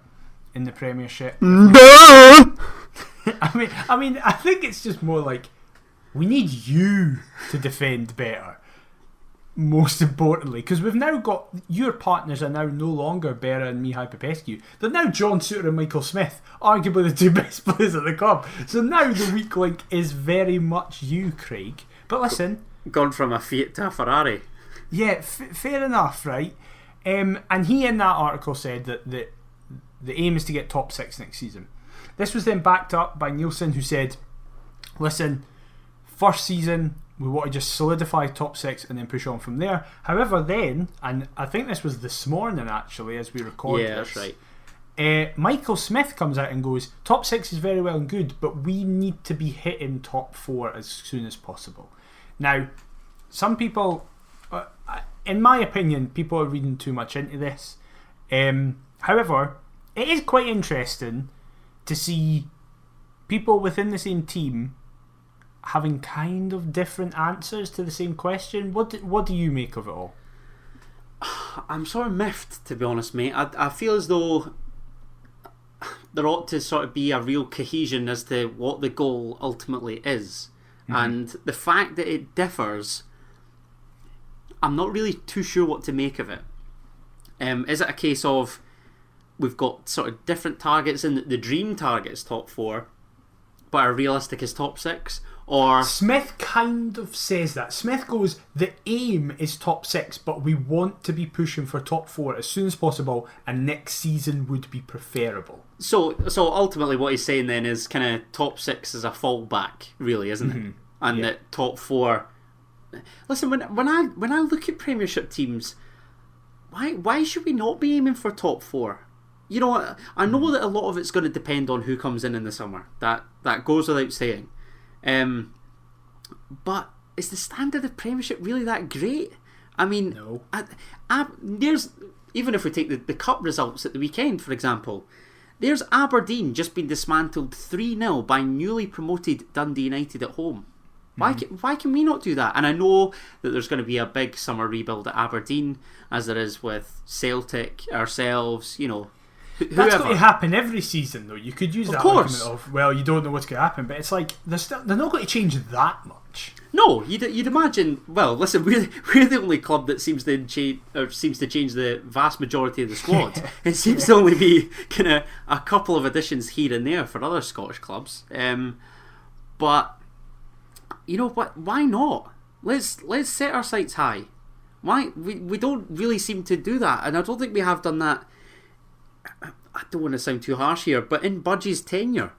in the Premiership. I mean, I think it's just more like we need you to defend better. Most importantly, because we've now got your partners are now no longer Berra and Mihai Popescu. They're now John Souttar and Michael Smith, arguably the 2 best players at the club. So now the weak link is very much you, Craig. But listen, gone from a Fiat to a Ferrari. Yeah, fair enough, right? And he in that article said that the aim is to get top 6 next season. This was then backed up by Nielsen, who said, listen, first season we want to just solidify top 6 and then push on from there. However, then, and I think this was this morning actually as we recorded this. That's right. Michael Smith comes out and goes, top 6 is very well and good, but we need to be hitting top 4 as soon as possible. Now, some people, in my opinion, people are reading too much into this. However, it is quite interesting to see people within the same team having kind of different answers to the same question. What do you make of it all? I'm sort of miffed, to be honest, mate. I feel as though there ought to sort of be a real cohesion as to what the goal ultimately is. Mm-hmm. And the fact that it differs, I'm not really too sure what to make of it. Is it a case of we've got sort of different targets and the dream target is top 4, but our realistic is top 6? Or Smith kind of says that. Smith goes, the aim is top 6, but we want to be pushing for top 4 as soon as possible, and next season would be preferable. So ultimately what he's saying then is kind of top 6 is a fallback, really, isn't it? And that top 4... Listen, when I look at Premiership teams, why should we not be aiming for top 4? You know, I know that a lot of it's going to depend on who comes in the summer. That goes without saying. But is the standard of Premiership really that great? I mean, no. There's, even if we take the cup results at the weekend, for example, there's Aberdeen just been dismantled 3-0 by newly promoted Dundee United at home. Why can we not do that? And I know that there's going to be a big summer rebuild at Aberdeen, as there is with Celtic, ourselves, you know. That's going to happen every season, though. You could use that argument of, well, you don't know what's going to happen, but it's like they're not going to change that much. No, you'd imagine. Well, listen, we're the only club that seems to change the vast majority of the squad. It seems to only be kind of a couple of additions here and there for other Scottish clubs. But you know what? Why not? Let's set our sights high. Why we don't really seem to do that, and I don't think we have done that. I don't want to sound too harsh here, but in Budgie's tenure.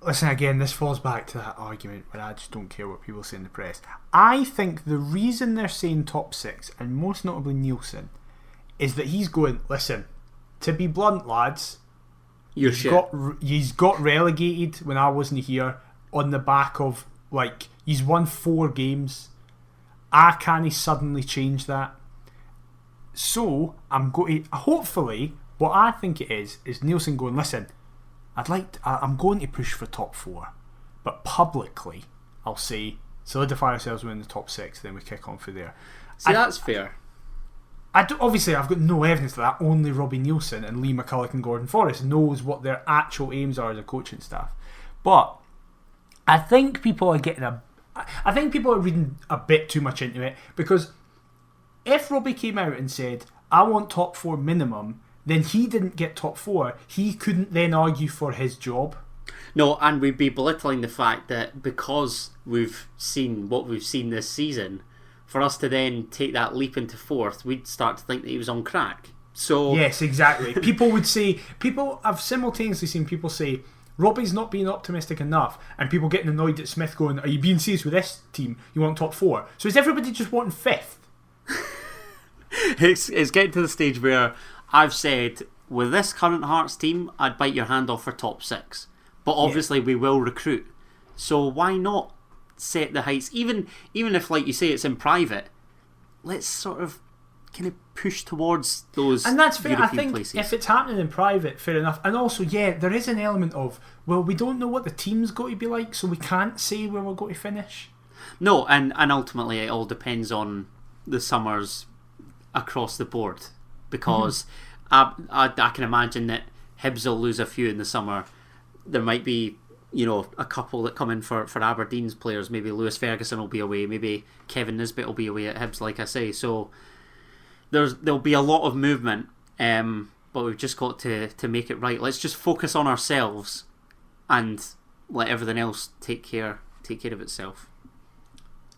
Listen, again, this falls back to that argument where I just don't care what people say in the press. I think the reason they're saying top 6, and most notably Nielsen, is that he's going, listen, to be blunt, lads, he's got relegated when I wasn't here on the back of, like, he's won 4 games. I can't suddenly change that. So I'm going to, hopefully, what I think it is Nielsen going, listen, I'm going to push for top 4, but publicly I'll say solidify ourselves within the top 6, then we kick on from there. See, that's fair. Obviously I've got no evidence of that. Only Robbie Nielsen and Lee McCulloch and Gordon Forrest knows what their actual aims are as a coaching staff. But I think people are reading a bit too much into it, because if Robbie came out and said, I want top 4 minimum, then he didn't get top 4. He couldn't then argue for his job. No, and we'd be belittling the fact that because we've seen what we've seen this season, for us to then take that leap into 4th, we'd start to think that he was on crack. So yes, exactly. I've simultaneously seen people say, Robbie's not being optimistic enough, and people getting annoyed at Smith going, are you being serious with this team? You want top 4? So is everybody just wanting 5th? It's getting to the stage where I've said, with this current Hearts team, I'd bite your hand off for top 6. But obviously we will recruit. So why not set the heights? Even if, like you say, it's in private, let's sort of kind of push towards those and that's fair. European I think places. if it's happening in private, fair enough. And also, there is an element of, well, we don't know what the team's going to be like, so we can't say where we're going to finish. No, and ultimately it all depends on the summers across the board, because I can imagine that Hibs will lose a few in the summer. There might be, a couple that come in for Aberdeen's players. Maybe Lewis Ferguson will be away. Maybe Kevin Nisbet will be away at Hibs, like I say. So there'll be a lot of movement, but we've just got to make it right. Let's just focus on ourselves and let everything else take care of itself.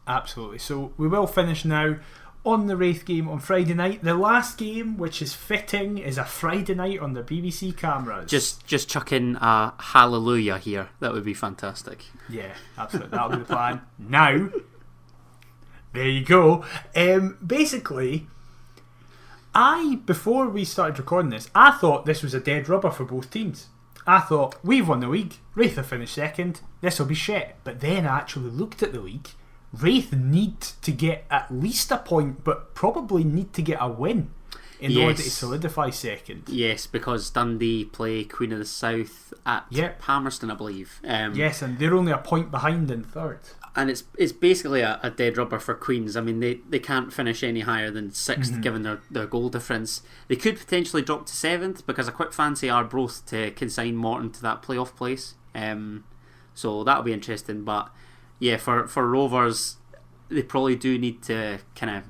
Absolutely. So we will finish now on the Wraith game on Friday night. The last game, which is fitting, is a Friday night on the BBC cameras. Just chuck in a hallelujah here. That would be fantastic. Yeah, absolutely. That'll be the plan. Now, there you go. Basically, before we started recording this, I thought this was a dead rubber for both teams. I thought, we've won the league, Wraith have finished second, this will be shit. But then I actually looked at the league. Wraith need to get at least a point, but probably need to get a win in order to solidify second. Yes, because Dundee play Queen of the South at Palmerston, I believe. Yes, and they're only a point behind in third. And it's basically a dead rubber for Queens. I mean, they can't finish any higher than sixth, given their goal difference. They could potentially drop to seventh, because I quite fancy Arbroath to consign Morton to that playoff place. So that'll be interesting. But yeah, for Rovers, they probably do need to kind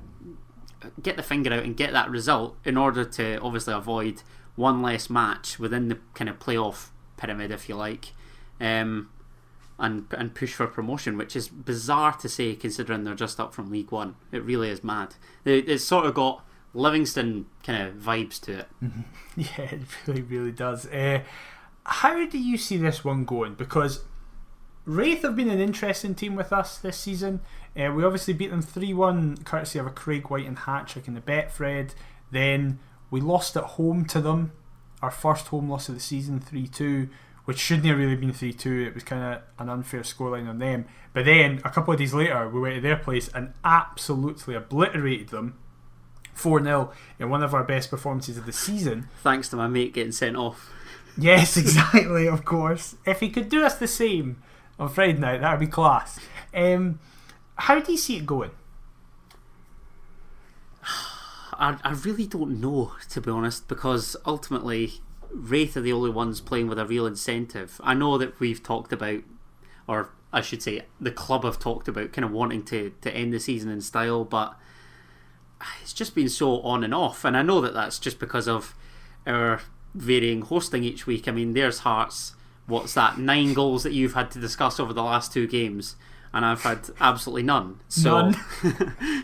of get the finger out and get that result in order to obviously avoid one less match within the kind of playoff pyramid, if you like. And push for promotion, which is bizarre to say considering they're just up from League One. It really is mad. It's sort of got Livingston kind of vibes to it. Yeah, it really, really does. How do you see this one going? Because Wraith have been an interesting team with us this season. We obviously beat them 3-1 courtesy of a Craig White and hat-trick in the Betfred. Then we lost at home to them, our first home loss of the season, 3-2, which shouldn't have really been 3-2. It was kind of an unfair scoreline on them. But then a couple of days later we went to their place and absolutely obliterated them 4-0 in one of our best performances of the season. Thanks to my mate getting sent off. Yes, exactly, of course. If he could do us the same on Friday night, that would be class. How do you see it going? I really don't know, to be honest, because ultimately Wraith are the only ones playing with a real incentive. I know that we've talked about, or I should say the club have talked about kind of wanting to end the season in style, but it's just been so on and off. And I know that that's just because of our varying hosting each week. I mean, there's Hearts, 9 goals that you've had to discuss over the last 2 games, and I've had absolutely none. So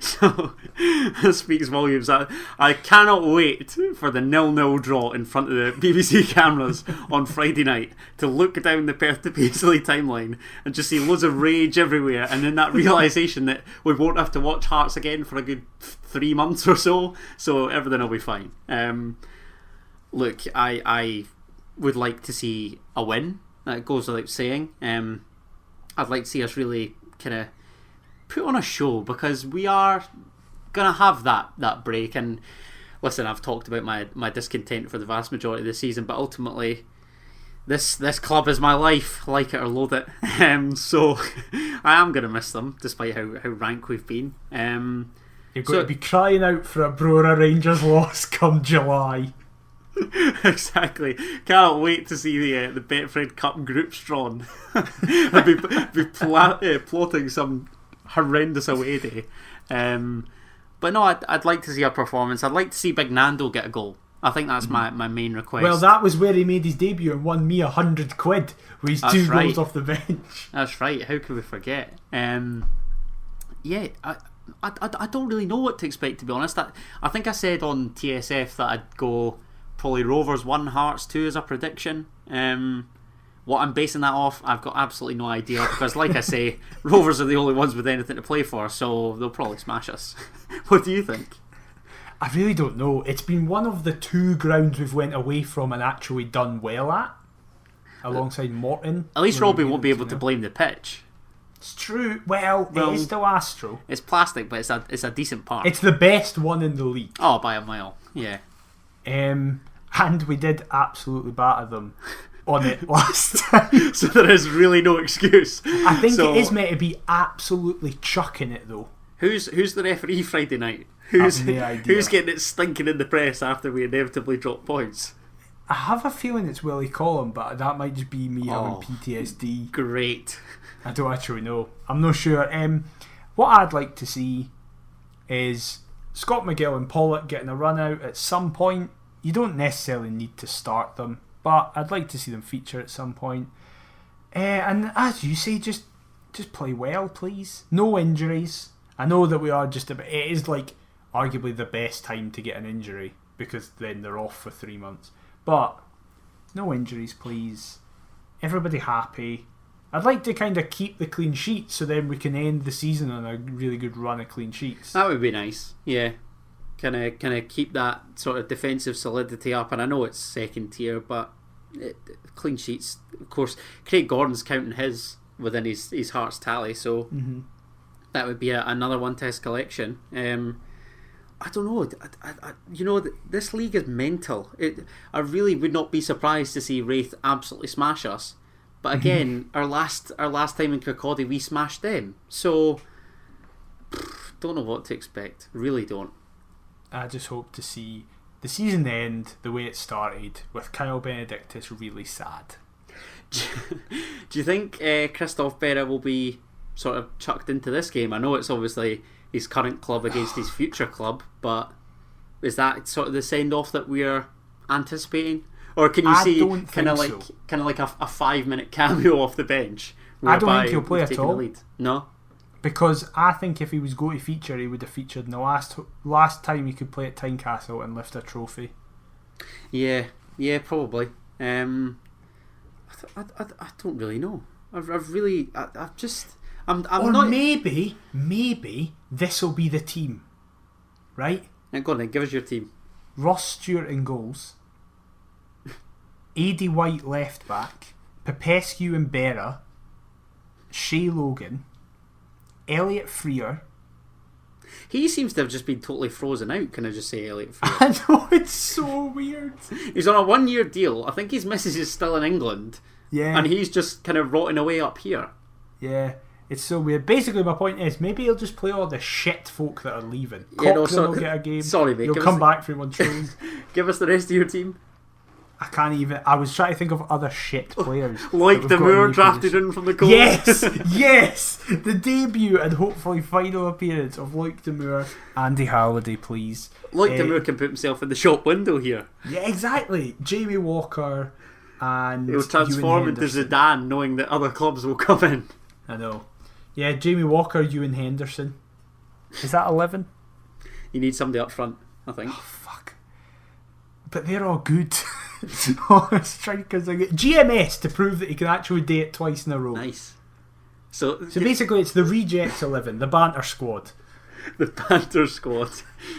that speaks volumes. I cannot wait for the 0-0 draw in front of the BBC cameras on Friday night to look down the Perth to Paisley timeline and just see loads of rage everywhere, and then that realisation that we won't have to watch Hearts again for a good 3 months or so everything will be fine. Look, I would like to see a win. That goes without saying. I'd like to see us really kind of put on a show, because we are going to have that break. And listen, I've talked about my discontent for the vast majority of the season, but ultimately this club is my life, like it or loathe it. So I am going to miss them, despite how rank we've been. You're going to be crying out for a Brora Rangers loss come July. Exactly. Can't wait to see the Betfred Cup groups drawn. I'd be plotting some horrendous away day. But no, I'd like to see a performance. I'd like to see Big Nando get a goal. I think that's my main request. Well, that was where he made his debut and won me £100 with his 2 goals off the bench. That's right. How could we forget? Yeah, I don't really know what to expect, to be honest. I think I said on TSF that I'd go probably Rovers 1, Hearts 2 as a prediction. What I'm basing that off, I've got absolutely no idea, because like I say, Rovers are the only ones with anything to play for, so they'll probably smash us. What do you think? I really don't know. It's been one of the 2 grounds we've went away from and actually done well at, alongside Morton. At least Robbie won't be able to blame the pitch. It's true. Well, it is still Astro. It's plastic, but it's a decent part. It's the best one in the league. Oh, by a mile. Yeah. And we did absolutely batter them on it last time. So there is really no excuse. I think it is meant to be absolutely chucking it though. Who's the referee Friday night? I have no idea. Who's getting it stinking in the press after we inevitably drop points? I have a feeling it's Willie Collum, but that might just be me having PTSD. Great. I don't actually know. I'm not sure. What I'd like to see is Scott McGill and Pollock getting a run out at some point. You don't necessarily need to start them, but I'd like to see them feature at some point. And as you say, just play well, please. No injuries. I know that we are just it is like arguably the best time to get an injury because then they're off for 3 months. But no injuries, please. Everybody happy. I'd like to kind of keep the clean sheets so then we can end the season on a really good run of clean sheets. That would be nice. Yeah. Kind of keep that sort of defensive solidity up. And I know it's second tier, but clean sheets, of course. Craig Gordon's counting his within his Hearts tally, so that would be another one-test collection. I don't know. This league is mental. I really would not be surprised to see Wraith absolutely smash us. But again, our last time in Kirkcaldy, we smashed them. So, don't know what to expect. Really don't. I just hope to see the season end the way it started, with Kyle Benedictus really sad. Do you think Christoph Berra will be sort of chucked into this game? I know it's obviously his current club against his future club, but is that sort of the send-off that we're anticipating? Or can you see kind of like a 5-minute cameo off the bench? I don't think he'll play at all. No? Because I think if he was going to feature, he would have featured in the last time he could play at Tynecastle and lift a trophy. Yeah, probably. I don't really know. Maybe this will be the team, right? Now go on then, give us your team. Ross Stewart in goals, Aidy White left back, Popescu and Berra, Shea Logan, Elliot Freer. He seems to have just been totally frozen out. Can I just say, Elliot Freer? I know, it's so weird. He's on a 1-year deal. I think his missus is still in England. Yeah. And he's just kind of rotting away up here. Yeah, it's so weird. Basically, my point is, maybe he'll just play all the shit folk that are leaving. Cochran will get a game. Sorry, mate. He'll come back for one trains. Give us the rest of your team. I can't even. I was trying to think of other shit players. Like the Moore drafted in from the goal. Yes! The debut and hopefully final appearance of Loic de Moore. Andy Halliday, please. Loic de Moore can put himself in the shop window here. Yeah, exactly. Jamie Walker and he'll transform into Zidane knowing that other clubs will come in. I know. Yeah, Jamie Walker, Ewan Henderson. Is that 11? You need somebody up front, I think. Oh, fuck. But they're all good. Strikers are good. GMS to prove that he can actually do it twice in a row. Nice. So basically it's the rejects 11, the banter squad. The banter squad,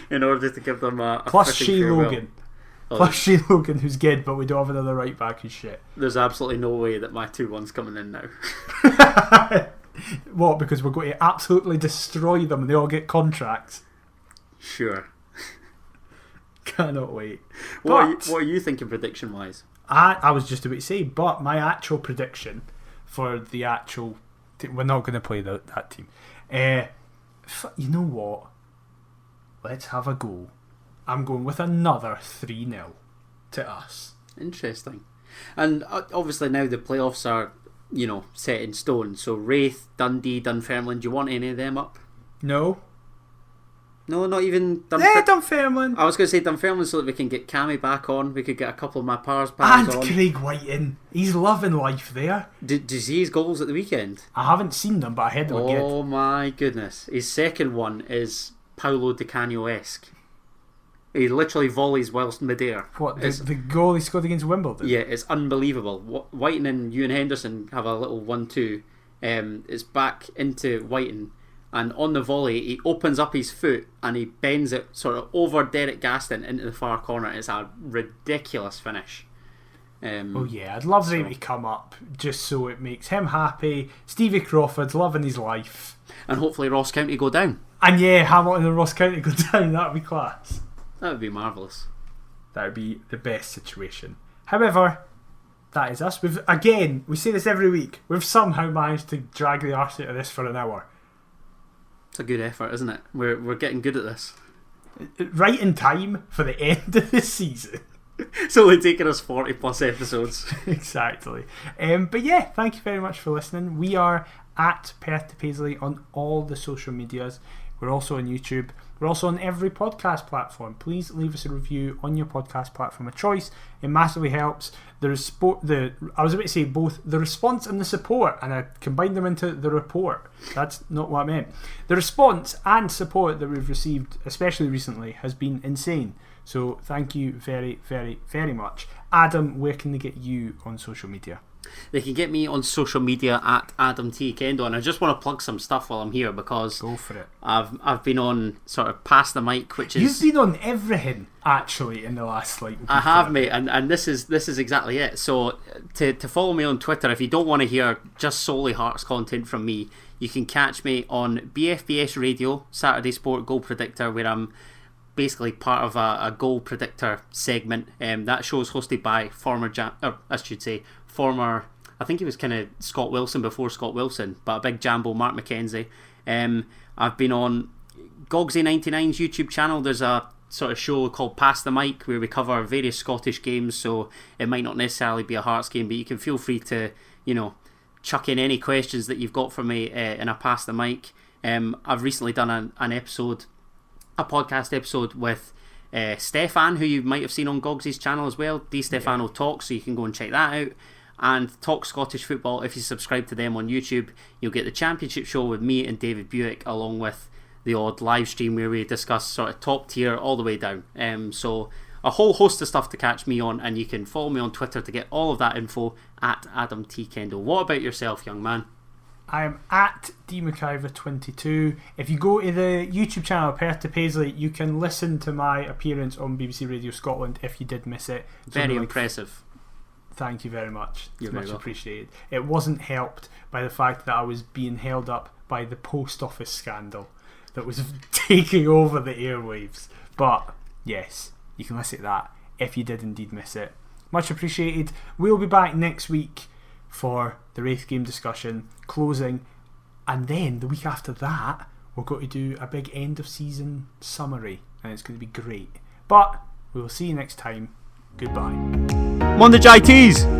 in order to give them a plus Shea farewell. Logan. Plus Shea Logan, who's good, but we don't have another right back who's shit. There's absolutely no way that my 2-1's coming in now. What, because we're going to absolutely destroy them and they all get contracts? Sure. Cannot wait. What are you thinking prediction wise? I was just about to say, but my actual prediction for the actual we're not going to play that team. You know what? Let's have a go. I'm going with another 3-0 to us. Interesting. And obviously now the playoffs are, set in stone. So Wraith, Dundee, Dunfermline, do you want any of them up? No. No, not even Dunfermline. I was going to say Dunfermline so that we can get Cammy back on. We could get a couple of my pals and on. Craig Whiting. He's loving life there. Did you see his goals at the weekend? I haven't seen them, but I heard them again. Oh my goodness. His second one is Paolo Di Canio-esque. He literally volleys whilst midair. What, the goal he scored against Wimbledon? Yeah, it's unbelievable. Whiting and Ewan Henderson have a little 1-2. It's back into Whiting. And on the volley, he opens up his foot and he bends it sort of over Derek Gaston into the far corner. It's a ridiculous finish. Oh yeah, I'd love him to come up just so it makes him happy. Stevie Crawford's loving his life. And hopefully Ross County go down. And yeah, Hamilton and Ross County go down. That would be class. That would be marvellous. That would be the best situation. However, that is us. We say this every week, we've somehow managed to drag the arse out of this for an hour. It's a good effort, isn't it? We're getting good at this. Right in time for the end of the season. It's only taken us 40 plus episodes. Exactly. But yeah, thank you very much for listening. We are at Perth to Paisley on all the social medias. We're also on YouTube. We're also on every podcast platform. Please leave us a review on your podcast platform of choice. It massively helps. I was about to say both the response and the support, and I combined them into the report. That's not what I meant. The response and support that we've received, especially recently, has been insane. So thank you very, very, very much. Adam, where can they get you on social media? They can get me on social media at Adam T. Kendo, and I just want to plug some stuff while I'm here because go for it. I've been on sort of Pass the Mic, which is you've been on everything actually in the last week. I have, mate, and this is exactly it. So to follow me on Twitter, if you don't want to hear just solely Hearts content from me, you can catch me on BFBS Radio, Saturday Sport Goal Predictor, where I'm basically part of a goal predictor segment. That show is hosted by former, I think he was kind of Scott Wilson before Scott Wilson, but a big jambo, Mark McKenzie. I've been on Gogsy99's YouTube channel. There's a sort of show called Pass the Mic where we cover various Scottish games, so it might not necessarily be a Hearts game, but you can feel free to, chuck in any questions that you've got for me in a Pass the Mic. I've recently done a podcast episode with Stefan, who you might have seen on Gogsy's channel as well, Di Stefano Talks, so you can go and check that out. And Talk Scottish Football, if you subscribe to them on YouTube, you'll get the Championship show with me and David Buick, along with the odd live stream where we discuss sort of top tier all the way down. So a whole host of stuff to catch me on, and you can follow me on Twitter to get all of that info at Adam T. Kendall. What about yourself, young man? I'm at DMcIver22. If you go to the YouTube channel Perth to Paisley, you can listen to my appearance on BBC Radio Scotland if you did miss it. Very impressive. Thank you very much. It's much welcome. appreciated. It wasn't helped by the fact that I was being held up by the post office scandal that was taking over the airwaves. But yes, you can listen to that if you did indeed miss it. Much appreciated. We'll be back next week for the Wraith game discussion, closing, and then the week after that we're going to do a big end of season summary, and it's going to be great. But we will see you next time. Goodbye. Monday JTs!